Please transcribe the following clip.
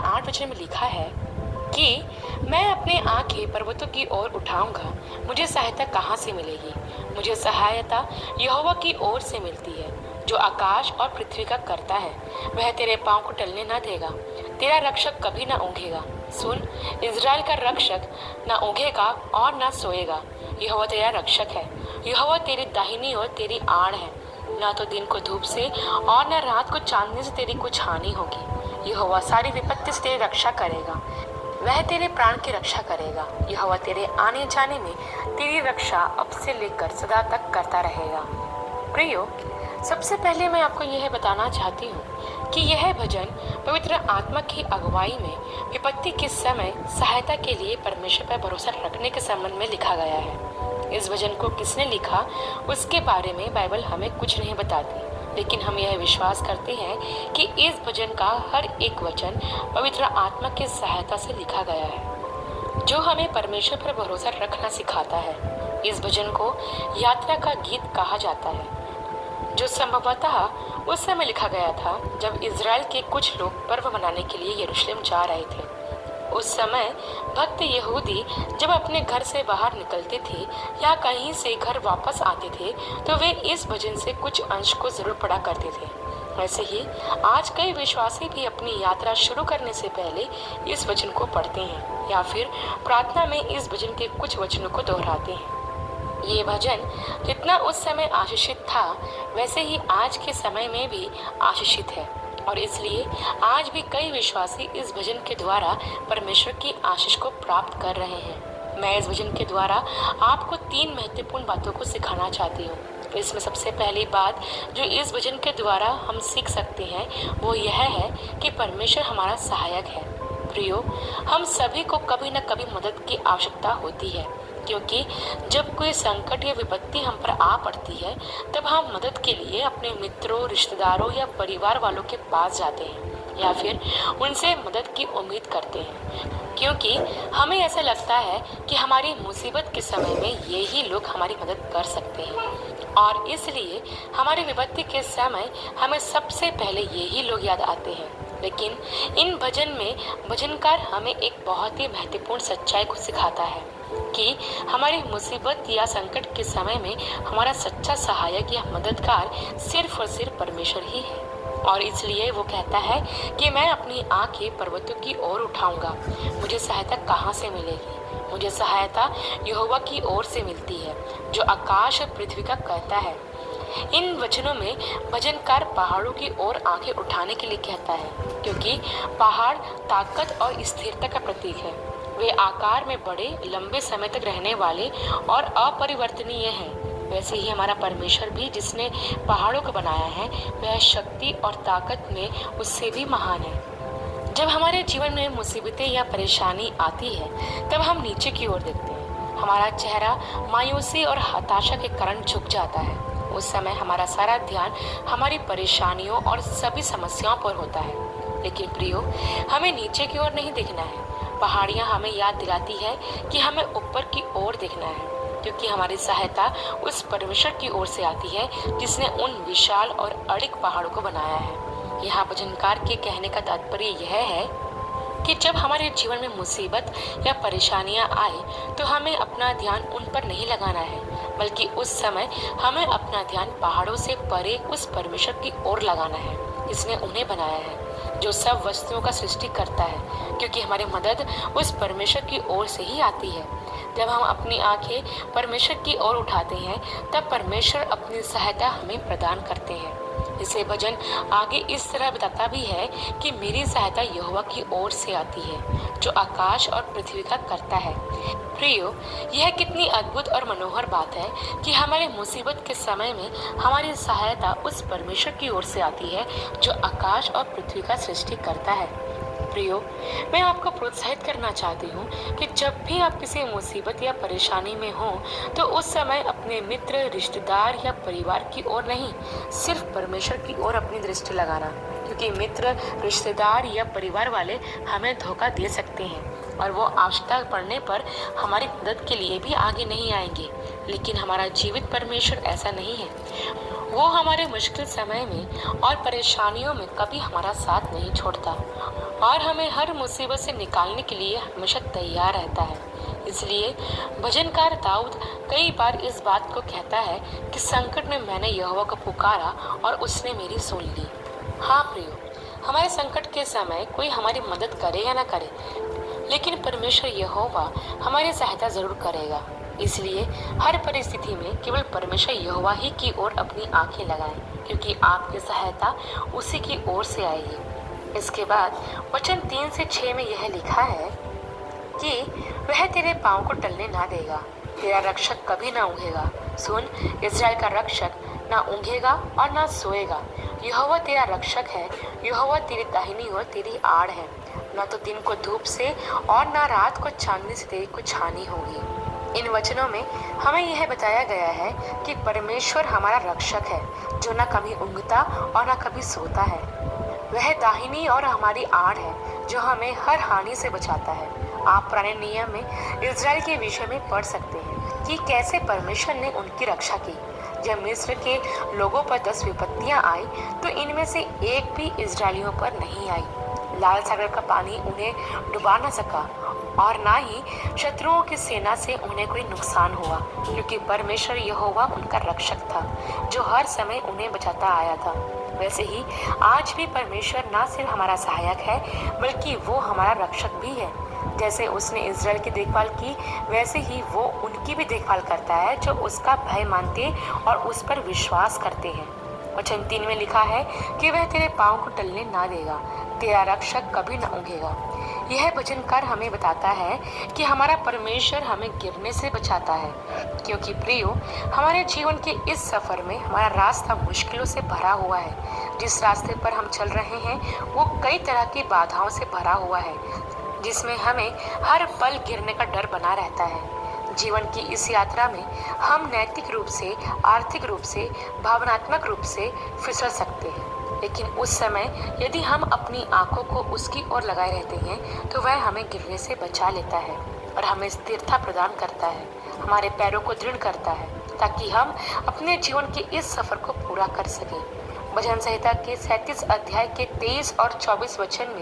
8 वचन में लिखा है कि मैं अपने आंखें पर्वतों की ओर उठाऊंगा, मुझे सहायता कहाँ से मिलेगी? मुझे सहायता यहोवा की ओर से मिलती है, जो आकाश और पृथ्वी का करता है। वह तेरे पाँव को टलने न देगा, तेरा रक्षक कभी न ऊँघेगा। सुन, इज़राइल का रक्षक न ऊँघेगा और न सोएगा। यहोवा तेरा रक्षक है, यहोवा तेरी दाहिनी ओर तेरी आड़ है। न तो दिन को धूप से और न रात को चांदनी से तेरी कुछ हानि होगी। यहोवा सारी विपत्ति से तेरी रक्षा करेगा, वह तेरे प्राण की रक्षा करेगा। यहोवा तेरे आने जाने में तेरी रक्षा अब से लेकर सदा तक करता रहेगा। प्रियो, सबसे पहले मैं आपको यह बताना चाहती हूँ कि यह भजन पवित्र आत्मा की अगुवाई में विपत्ति के समय सहायता के लिए परमेश्वर पर भरोसा रखने के संबंध में लिखा गया है। इस भजन को किसने लिखा उसके बारे में बाइबल हमें कुछ नहीं बताती, लेकिन हम यह विश्वास करते हैं कि इस भजन का हर एक वचन पवित्र आत्मा की सहायता से लिखा गया है, जो हमें परमेश्वर पर भरोसा रखना सिखाता है। इस भजन को यात्रा का गीत कहा जाता है, जो संभवतः उस समय लिखा गया था जब इज़राइल के कुछ लोग पर्व मनाने के लिए यरूशलेम जा रहे थे। उस समय भक्त यहूदी जब अपने घर से बाहर निकलते थे या कहीं से घर वापस आते थे तो वे इस भजन से कुछ अंश को जरूर पढ़ा करते थे। वैसे ही आज कई विश्वासी भी अपनी यात्रा शुरू करने से पहले इस भजन को पढ़ते हैं या फिर प्रार्थना में इस भजन के कुछ वचनों को दोहराते हैं। ये भजन जितना उस समय आशीषित था वैसे ही आज के समय में भी आशीषित है, और इसलिए आज भी कई विश्वासी इस भजन के द्वारा परमेश्वर की आशीष को प्राप्त कर रहे हैं। मैं इस भजन के द्वारा आपको 3 महत्वपूर्ण बातों को सिखाना चाहती हूँ। इसमें सबसे पहली बात जो इस भजन के द्वारा हम सीख सकते हैं वो यह है कि परमेश्वर हमारा सहायक है। प्रियो, हम सभी को कभी न कभी मदद की आवश्यकता होती है, क्योंकि जब कोई संकट या विपत्ति हम पर आ पड़ती है तब हम मदद के लिए अपने मित्रों, रिश्तेदारों या परिवार वालों के पास जाते हैं या फिर उनसे मदद की उम्मीद करते हैं, क्योंकि हमें ऐसा लगता है कि हमारी मुसीबत के समय में यही लोग हमारी मदद कर सकते हैं, और इसलिए हमारी विपत्ति के समय हमें सबसे पहले यही लोग याद आते हैं। लेकिन इन भजन में भजनकार हमें एक बहुत ही महत्वपूर्ण सच्चाई को सिखाता है कि हमारी मुसीबत या संकट के समय में हमारा सच्चा सहायक या मददगार सिर्फ और सिर्फ परमेश्वर ही है। और इसलिए वो कहता है कि मैं अपनी आंखें पर्वतों की ओर उठाऊंगा, मुझे सहायता कहाँ से मिलेगी? मुझे सहायता यहोवा की ओर से मिलती है, जो आकाश और पृथ्वी का करता है। इन वचनों में भजनकार पहाड़ों की ओर आंखें उठाने के लिए कहता है, क्योंकि पहाड़ ताकत और स्थिरता का प्रतीक है। वे आकार में बड़े, लंबे समय तक रहने वाले और अपरिवर्तनीय हैं। वैसे ही हमारा परमेश्वर भी जिसने पहाड़ों को बनाया है वह शक्ति और ताकत में उससे भी महान है। जब हमारे जीवन में मुसीबतें या परेशानी आती है तब हम नीचे की ओर देखते हैं। हमारा चेहरा मायूसी और हताशा के कारण झुक जाता है। उस समय हमारा सारा ध्यान हमारी परेशानियों और सभी समस्याओं पर होता है। लेकिन प्रियो, हमें नीचे की ओर नहीं देखना है। पहाड़ियाँ हमें याद दिलाती है कि हमें ऊपर की ओर देखना है, क्योंकि हमारी सहायता उस परमेश्वर की ओर से आती है जिसने उन विशाल और अड़िग पहाड़ों को बनाया है। यहाँ भजनकार के कहने का तात्पर्य यह है कि जब हमारे जीवन में मुसीबत या परेशानियां आए तो हमें अपना ध्यान उन पर नहीं लगाना है, बल्कि उस समय हमें अपना ध्यान पहाड़ों से परे उस परमेश्वर की ओर लगाना है। इसने उन्हें बनाया है जो सब वस्तुओं का सृष्टि करता है, क्योंकि हमारी मदद उस परमेश्वर की ओर से ही आती है। जब हम अपनी आंखें परमेश्वर की ओर उठाते हैं तब परमेश्वर अपनी सहायता हमें प्रदान करते हैं। इसे भजन आगे इस तरह बताता भी है कि मेरी सहायता यहोवा की ओर से आती है, जो आकाश और पृथ्वी का करता है। प्रियो, यह कितनी अद्भुत और मनोहर बात है कि हमारे मुसीबत के समय में हमारी सहायता उस परमेश्वर की ओर से आती है जो आकाश और पृथ्वी का सृष्टि करता है। प्रियो, मैं आपको प्रोत्साहित करना चाहती हूँ कि जब भी आप किसी मुसीबत या परेशानी में हो तो उस समय अपने मित्र, रिश्तेदार या परिवार की ओर नहीं, सिर्फ परमेश्वर की ओर अपनी दृष्टि लगाना, क्योंकि मित्र, रिश्तेदार या परिवार वाले हमें धोखा दे सकते हैं और वो आवश्यकता पड़ने पर हमारी मदद के लिए भी आगे नहीं आएंगे। लेकिन हमारा जीवित परमेश्वर ऐसा नहीं है। वो हमारे मुश्किल समय में और परेशानियों में कभी हमारा साथ नहीं छोड़ता और हमें हर मुसीबत से निकालने के लिए हमेशा तैयार रहता है। इसलिए भजनकार दाऊद कई बार इस बात को कहता है कि संकट में मैंने यहोवा को पुकारा और उसने मेरी सुन ली। हाँ प्रियो, हमारे संकट के समय कोई हमारी मदद करे या ना करे, लेकिन परमेश्वर यहोवा हमारी सहायता जरूर करेगा। इसलिए हर परिस्थिति में केवल परमेश्वर यहोवा ही की ओर अपनी आंखें लगाएं, क्योंकि आपकी सहायता उसी की ओर से आएगी। इसके बाद वचन 3 से 6 में यह लिखा है कि वह तेरे पाँव को टलने ना देगा, तेरा रक्षक कभी ना ऊँघेगा। सुन, इस्राएल का रक्षक ना ऊँघेगा और ना सोएगा। यहोवा तेरा रक्षक है, यहोवा तेरी दाहिनी ओर तेरी आड़ है। ना तो दिन को धूप से और ना रात को चांदनी से तेरी कुछ हानि होगी। इन वचनों में हमें यह बताया गया है कि परमेश्वर हमारा रक्षक है, जो ना कभी ऊँघता और ना कभी सोता है। वह दाहिनी और हमारी आड़ है, जो हमें हर हानि से बचाता है। आप पुराने नियम में इज़राइल के विषय में पढ़ सकते हैं कि कैसे परमेश्वर ने उनकी रक्षा की। जब मिस्र के लोगों पर 10 विपत्तियां आई तो इनमें से एक भी इज़राइलियों पर नहीं आई। लाल सागर का पानी उन्हें डुबा न सका और ना ही शत्रुओं की सेना से उन्हें कोई नुकसान हुआ, क्योंकि परमेश्वर यहोवा उनका रक्षक था, जो हर समय उन्हें बचाता आया था। वैसे ही आज भी परमेश्वर ना सिर्फ हमारा सहायक है, बल्कि वो हमारा रक्षक भी है। जैसे उसने इज़राइल की देखभाल की, वैसे ही वो उनकी भी देखभाल करता है जो उसका भय मानते और उस पर विश्वास करते हैं। वचन 3 में लिखा है कि वह तेरे पाँव को टलने ना देगा, तेरा रक्षक कभी न ऊँघेगा। यह वचनकार हमें बताता है कि हमारा परमेश्वर हमें गिरने से बचाता है, क्योंकि प्रियो, हमारे जीवन के इस सफर में हमारा रास्ता मुश्किलों से भरा हुआ है। जिस रास्ते पर हम चल रहे हैं वो कई तरह की बाधाओं से भरा हुआ है, जिसमें हमें हर पल गिरने का डर बना रहता है। जीवन की इस यात्रा में हम नैतिक रूप से, आर्थिक रूप से, भावनात्मक रूप से फिसल सकते हैं, लेकिन उस समय यदि हम अपनी आंखों को उसकी ओर लगाए रहते हैं तो वह हमें गिरने से बचा लेता है और हमें स्थिरता प्रदान करता है, हमारे पैरों को दृढ़ करता है, ताकि हम अपने जीवन के इस सफर को पूरा कर सकें। भजन संहिता के 37 अध्याय के 23 और 24 वचन में